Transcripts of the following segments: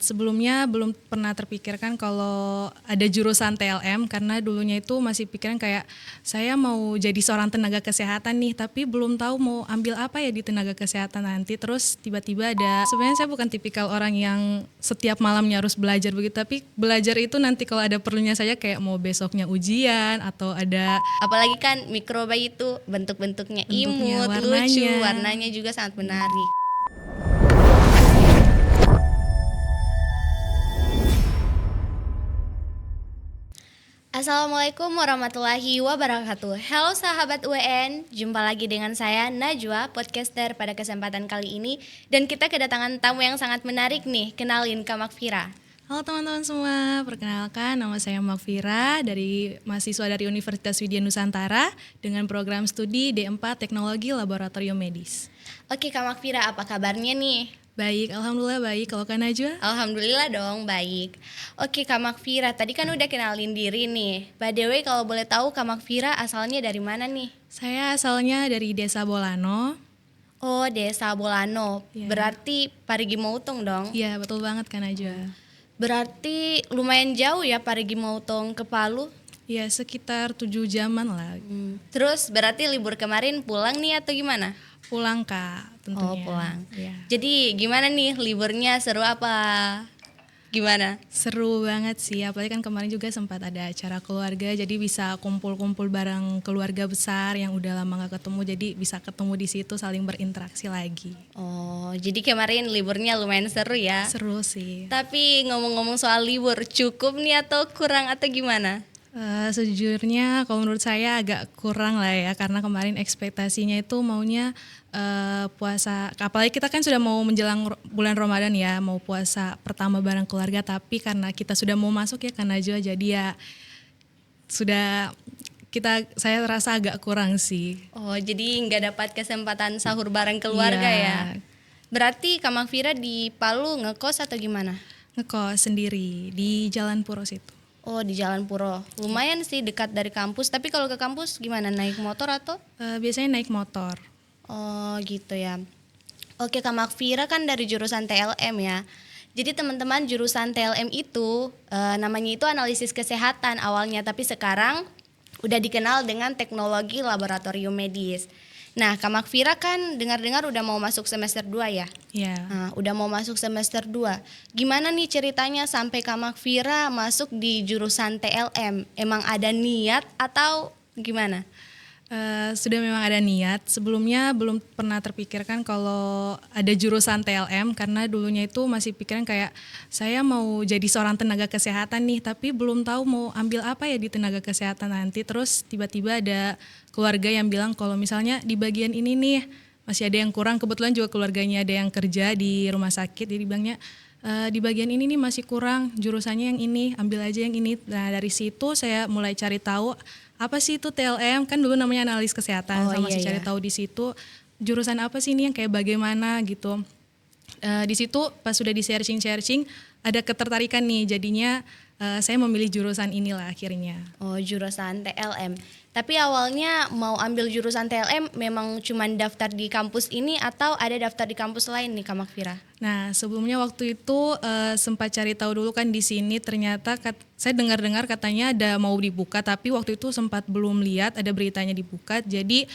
Sebelumnya belum pernah terpikirkan kalau ada jurusan TLM karena dulunya itu masih pikiran kayak saya mau jadi seorang tenaga kesehatan nih, tapi belum tahu mau ambil apa ya di tenaga kesehatan nanti. Terus tiba-tiba sebenarnya saya bukan tipikal orang yang setiap malamnya harus belajar begitu, tapi belajar itu nanti kalau ada perlunya saja, kayak mau besoknya ujian atau ada Apalagi kan mikroba itu bentuk-bentuknya bentuknya, imut, lucu, warnanya juga sangat menarik. Assalamualaikum warahmatullahi wabarakatuh. Halo sahabat UN, jumpa lagi dengan saya Najwa, podcaster pada kesempatan kali ini. Dan kita kedatangan tamu yang sangat menarik nih, kenalin Kak Makfira. Halo teman-teman semua, perkenalkan nama saya Makfira dari mahasiswa dari Universitas Widya Nusantara dengan program studi D4 Teknologi Laboratorium Medis. Oke Kak Makfira, apa kabarnya nih? Baik, alhamdulillah baik. Kalau Kak Najwa? Alhamdulillah dong, baik. Oke Kak Makfira, tadi kan udah kenalin diri nih. By the way, kalau boleh tahu Kak Makfira asalnya dari mana nih? Saya asalnya dari Desa Bolano. Oh, Desa Bolano. Ya. Berarti Parigi Motong dong? Iya, betul banget Kak Najwa. Berarti lumayan jauh ya Parigi Motong ke Palu? Ya, sekitar 7 jaman lah. Terus berarti libur kemarin pulang nih atau gimana? Pulang Kak, tentunya. Oh, pulang. Ya. Jadi gimana nih liburnya, seru apa? Gimana? Seru banget sih, apalagi kan kemarin juga sempat ada acara keluarga, jadi bisa kumpul-kumpul bareng keluarga besar yang udah lama gak ketemu, jadi bisa ketemu di situ, saling berinteraksi lagi. Oh, jadi kemarin liburnya lumayan seru ya? Seru sih. Tapi ngomong-ngomong soal libur, cukup nih atau kurang atau gimana? Sejujurnya kalau menurut saya agak kurang lah ya, karena kemarin ekspektasinya itu maunya puasa, apalagi kita kan sudah mau menjelang bulan Ramadan ya, mau puasa pertama bareng keluarga, tapi karena kita sudah mau masuk ya karena jadi ya sudah saya rasa agak kurang sih. Oh, jadi nggak dapat kesempatan sahur bareng keluarga ya? Berarti Kak Makfira di Palu ngekos atau gimana? Ngekos sendiri di Jalan Puro situ. Oh, di Jalan Puro. Lumayan sih dekat dari kampus, tapi kalau ke kampus gimana? Naik motor atau? Biasanya naik motor. Oh, gitu ya. Oke, Kak Makfira kan dari jurusan TLM ya. Jadi teman-teman, jurusan TLM itu namanya itu analisis kesehatan awalnya, tapi sekarang udah dikenal dengan teknologi laboratorium medis. Nah, Kak Makfira kan dengar-dengar udah mau masuk semester 2 ya? Iya. Nah, udah mau masuk semester 2. Gimana nih ceritanya sampai Kak Makfira masuk di jurusan TLM? Emang ada niat atau gimana? Sudah memang ada niat. Sebelumnya belum pernah terpikirkan kalau ada jurusan TLM karena dulunya itu masih pikiran kayak saya mau jadi seorang tenaga kesehatan nih, tapi belum tahu mau ambil apa ya di tenaga kesehatan nanti. Terus tiba-tiba ada keluarga yang bilang kalau misalnya di bagian ini nih masih ada yang kurang. Kebetulan juga keluarganya ada yang kerja di rumah sakit, jadi bilangnya di bagian ini nih masih kurang, jurusannya yang ini, ambil aja yang ini. Nah, dari situ saya mulai cari tahu apa sih itu TLM, kan dulu namanya analis kesehatan. Masih cari tahu di situ jurusan apa sih ini yang kayak bagaimana gitu. Di situ pas sudah di searching ada ketertarikan nih, jadinya saya memilih jurusan inilah akhirnya. Oh, jurusan TLM. Tapi awalnya mau ambil jurusan TLM memang cuman daftar di kampus ini atau ada daftar di kampus lain nih Kak Makfira? Nah, sebelumnya waktu itu sempat cari tahu dulu kan di sini, ternyata saya dengar-dengar katanya ada mau dibuka, tapi waktu itu sempat belum lihat ada beritanya dibuka, jadi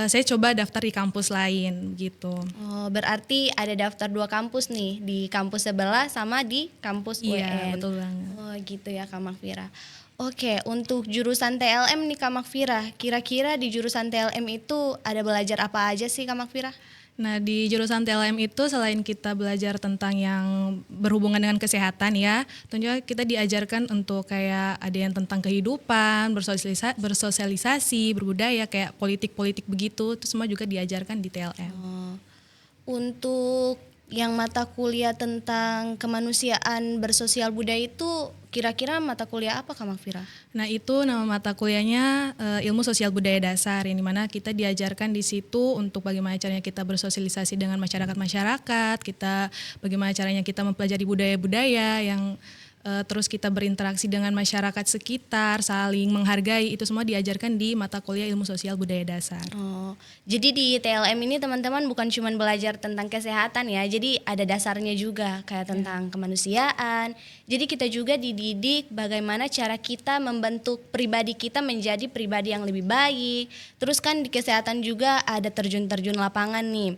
saya coba daftar di kampus lain gitu. Oh, berarti ada daftar 2 kampus nih, di kampus sebelah sama di kampus UN. Iya, betul banget. Oh, gitu ya Kak Makfira. Oke, untuk jurusan TLM nih Kak Makfira, kira-kira di jurusan TLM itu ada belajar apa aja sih Kak Makfira? Nah, di jurusan TLM itu selain kita belajar tentang yang berhubungan dengan kesehatan ya, tentunya kita diajarkan untuk kayak ada yang tentang kehidupan, bersosialisasi, berbudaya, kayak politik-politik begitu, itu semua juga diajarkan di TLM. Oh. Untuk yang mata kuliah tentang kemanusiaan bersosial budaya itu kira-kira mata kuliah apa Kak Makfira? Nah, itu nama mata kuliahnya ilmu sosial budaya dasar, yang dimana kita diajarkan di situ untuk bagaimana caranya kita bersosialisasi dengan masyarakat, kita bagaimana caranya kita mempelajari budaya-budaya yang terus kita berinteraksi dengan masyarakat sekitar, saling menghargai, itu semua diajarkan di mata kuliah Ilmu Sosial Budaya Dasar. Oh, jadi di TLM ini teman-teman bukan cuma belajar tentang kesehatan ya, jadi ada dasarnya juga kayak tentang kemanusiaan. Jadi kita juga dididik bagaimana cara kita membentuk pribadi kita menjadi pribadi yang lebih baik. Terus kan di kesehatan juga ada terjun-terjun lapangan nih,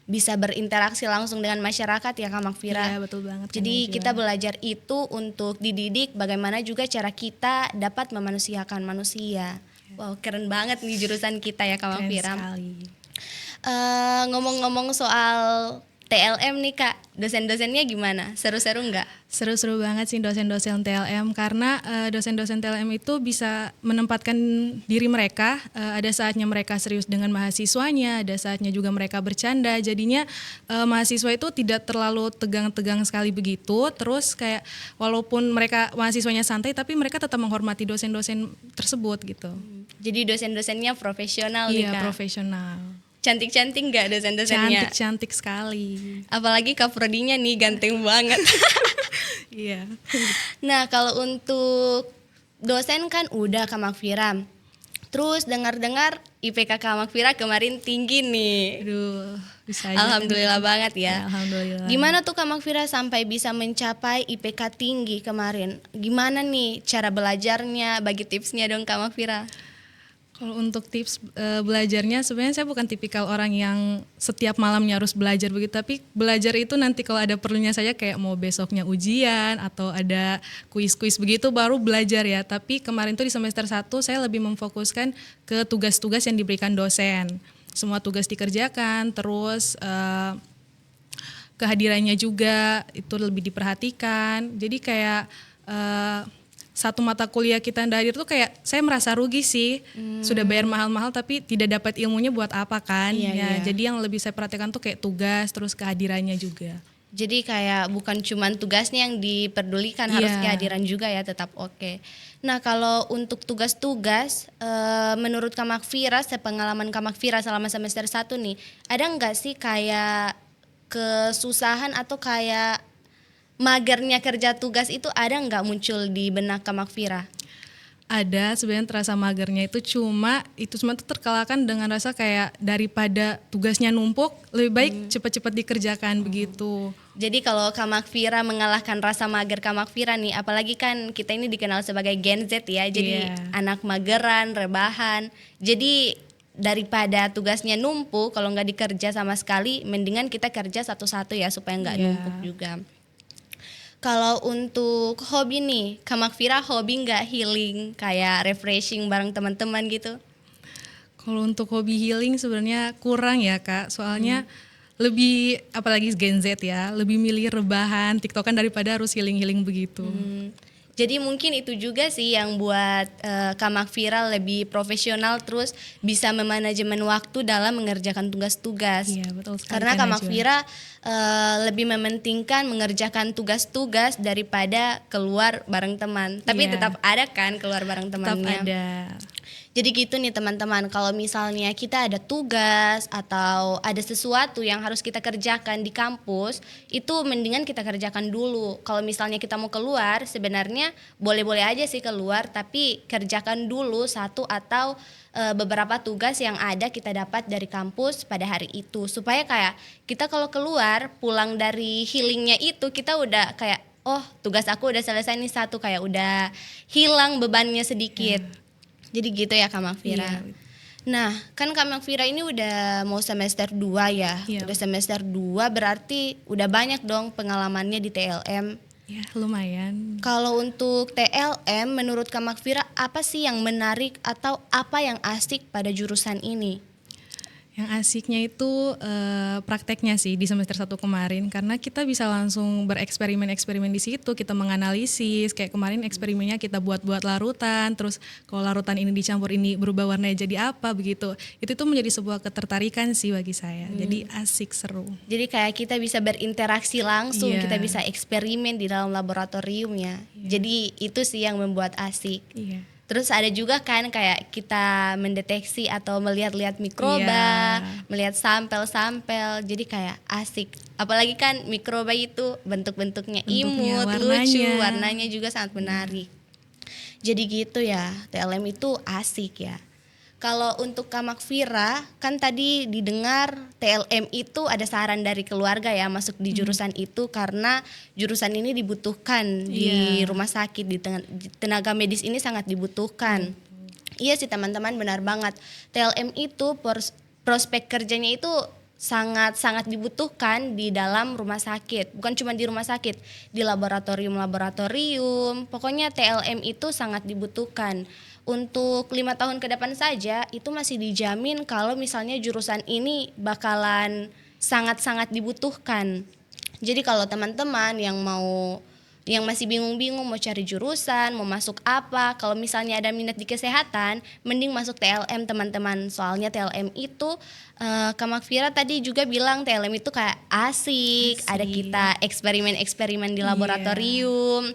bisa berinteraksi langsung dengan masyarakat ya Kak Makfira. Iya, betul banget. Jadi Kak kita Najwa. belajar itu untuk dididik bagaimana juga cara kita dapat memanusiakan manusia. Wow, keren banget nih jurusan kita ya Kak Keren Makfira. sekali. Ngomong-ngomong soal TLM nih Kak, dosen-dosennya gimana? Seru-seru nggak? Seru-seru banget sih dosen-dosen TLM, karena dosen-dosen TLM itu bisa menempatkan diri mereka, ada saatnya mereka serius dengan mahasiswanya, ada saatnya juga mereka bercanda, jadinya mahasiswa itu tidak terlalu tegang-tegang sekali begitu, terus kayak walaupun mereka mahasiswanya santai tapi mereka tetap menghormati dosen-dosen tersebut gitu. Jadi dosen-dosennya profesional nih Iya, Kak. profesional. Cantik-cantik nggak dosen-dosennya? Cantik-cantik sekali. Apalagi Kak Prodinya nih ganteng banget. Iya. Nah kalau untuk dosen kan udah Kak Makfira. Terus dengar-dengar IPK Kak Makfira kemarin tinggi nih. Aduh, bisa aja. Alhamdulillah banget ya. Alhamdulillah. Gimana tuh Kak Makfira sampai bisa mencapai IPK tinggi kemarin? Gimana nih cara belajarnya? Bagi tipsnya dong Kak Makfira. Kalau untuk tips belajarnya, sebenarnya saya bukan tipikal orang yang setiap malamnya harus belajar begitu, tapi belajar itu nanti kalau ada perlunya saja, kayak mau besoknya ujian atau ada kuis-kuis begitu baru belajar ya. Tapi kemarin tuh di semester 1 saya lebih memfokuskan ke tugas-tugas yang diberikan dosen. Semua tugas dikerjakan, terus kehadirannya juga itu lebih diperhatikan. Jadi kayak satu mata kuliah kita yang hadir tuh kayak saya merasa rugi sih. Sudah bayar mahal-mahal tapi tidak dapat ilmunya buat apa kan. Iya, Ya, iya. jadi yang lebih saya perhatikan tuh kayak tugas terus kehadirannya juga. Jadi kayak bukan cuman tugasnya yang diperdulikan, harus Iya. kehadiran juga ya, tetap oke. Nah kalau untuk tugas-tugas, menurut Kak Makfira, sepengalaman Kak Makfira selama semester 1 nih, ada nggak sih kayak kesusahan atau kayak magernya kerja tugas itu ada nggak muncul di benak Kak Makfira? Ada, sebenarnya terasa magernya itu cuma itu semua tuh terkalahkan dengan rasa kayak daripada tugasnya numpuk, lebih baik cepat-cepat dikerjakan begitu. Jadi kalau Kak Makfira mengalahkan rasa mager Kak Makfira nih, apalagi kan kita ini dikenal sebagai Gen Z ya, jadi Iya. anak mageran, rebahan. Jadi daripada tugasnya numpuk, kalau nggak dikerja sama sekali, mendingan kita kerja satu-satu ya supaya nggak Iya. numpuk juga. Kalau untuk hobi nih, Kak Makfira hobi nggak healing, kayak refreshing bareng teman-teman gitu? Kalau untuk hobi healing sebenarnya kurang ya Kak, soalnya lebih, apalagi Gen Z ya, lebih milih rebahan, TikTokan daripada harus healing-healing begitu. Jadi mungkin itu juga sih yang buat Kak Makfira lebih profesional, terus bisa memanajemen waktu dalam mengerjakan tugas-tugas. Iya, betul sekali, Karena Kak Kak Najwa. Makfira lebih mementingkan mengerjakan tugas-tugas daripada keluar bareng teman. Tapi Iya. tetap ada kan keluar bareng Tetap temannya. ada. Jadi gitu nih teman-teman, kalau misalnya kita ada tugas atau ada sesuatu yang harus kita kerjakan di kampus, itu mendingan kita kerjakan dulu. Kalau misalnya kita mau keluar, sebenarnya boleh-boleh aja sih keluar, tapi kerjakan dulu satu atau beberapa tugas yang ada kita dapat dari kampus pada hari itu. Supaya kayak kita kalau keluar, pulang dari healingnya itu, kita udah kayak, oh tugas aku udah selesai nih satu, kayak udah hilang bebannya sedikit. Jadi gitu ya Kak Makfira. Iya. Nah, kan Kak Makfira ini udah mau semester 2 ya. Iya. Udah semester 2 berarti udah banyak dong pengalamannya di TLM. Ya, lumayan. Kalau untuk TLM menurut Kak Makfira apa sih yang menarik atau apa yang asik pada jurusan ini? Yang asiknya itu prakteknya sih di semester 1 kemarin, karena kita bisa langsung bereksperimen-eksperimen di situ, kita menganalisis, kayak kemarin eksperimennya kita buat-buat larutan, terus kalau larutan ini dicampur ini berubah warnanya jadi apa begitu. Itu tuh menjadi sebuah ketertarikan sih bagi saya. Jadi asik, seru. Jadi kayak kita bisa berinteraksi langsung, Iya. kita bisa eksperimen di dalam laboratorium ya. Jadi itu sih yang membuat asik. Iya. Terus ada juga kan kayak kita mendeteksi atau melihat-lihat mikroba, melihat sampel-sampel. Jadi kayak asik. Apalagi kan mikroba itu bentuk-bentuknya imut, lucu, warnanya juga sangat menarik. Jadi gitu ya, TLM itu asik ya. Kalau untuk Kak Makfira, kan tadi didengar TLM itu ada saran dari keluarga ya masuk di jurusan itu karena jurusan ini dibutuhkan di rumah sakit, di tenaga medis ini sangat dibutuhkan. Iya sih teman-teman, benar banget. TLM itu prospek kerjanya itu sangat dibutuhkan di dalam rumah sakit. Bukan cuma di rumah sakit, di laboratorium. Pokoknya TLM itu sangat dibutuhkan. Untuk 5 tahun ke depan saja itu masih dijamin kalau misalnya jurusan ini bakalan sangat dibutuhkan. Jadi kalau teman-teman yang masih bingung-bingung mau cari jurusan, mau masuk apa, kalau misalnya ada minat di kesehatan, mending masuk TLM teman-teman. Soalnya TLM itu Kak Makfira tadi juga bilang TLM itu kayak asik. Ada kita eksperimen-eksperimen di laboratorium.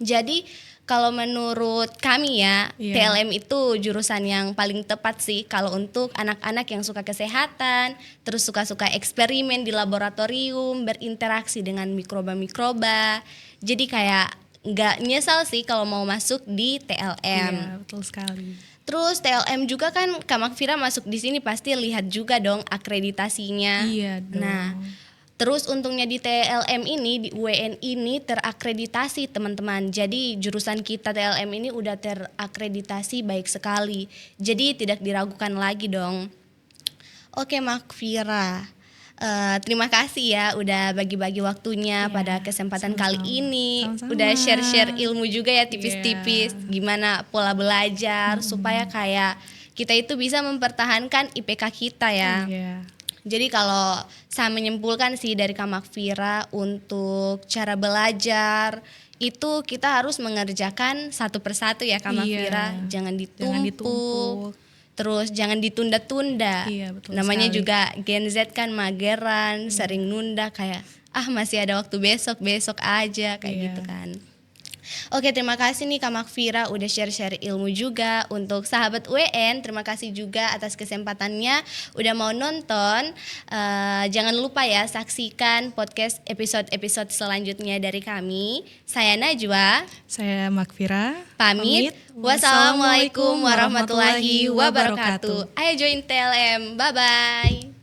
Jadi kalau menurut kami ya, TLM itu jurusan yang paling tepat sih kalau untuk anak-anak yang suka kesehatan, terus suka-suka eksperimen di laboratorium, berinteraksi dengan mikroba-mikroba. Jadi kayak nggak nyesal sih kalau mau masuk di TLM. Iya, betul sekali. Terus TLM juga kan Kak Makfira masuk di sini pasti lihat juga dong akreditasinya. Iya dong. Nah, terus untungnya di TLM ini, di UEN ini terakreditasi teman-teman. Jadi jurusan kita TLM ini udah terakreditasi baik sekali. Jadi tidak diragukan lagi dong. Oke Makfira, terima kasih ya udah bagi-bagi waktunya pada kesempatan kali ini. Udah share-share ilmu juga ya tipis-tipis. Gimana pola belajar supaya kayak kita itu bisa mempertahankan IPK kita ya. Jadi kalau saya menyimpulkan sih dari Kak Makfira untuk cara belajar itu kita harus mengerjakan satu persatu ya Kak Makfira, jangan ditumpuk. Terus jangan ditunda-tunda. Namanya sekali. Juga Gen Z kan mageran, sering nunda kayak masih ada waktu besok aja kayak gitu kan. Oke, terima kasih nih Kak Makfira udah share-share ilmu juga. Untuk sahabat UN, terima kasih juga atas kesempatannya udah mau nonton. Jangan lupa ya saksikan podcast episode selanjutnya dari kami. Saya Najwa, saya Makfira. Pamit. Wassalamualaikum warahmatullahi wabarakatuh. Ayo join TLM. Bye-bye.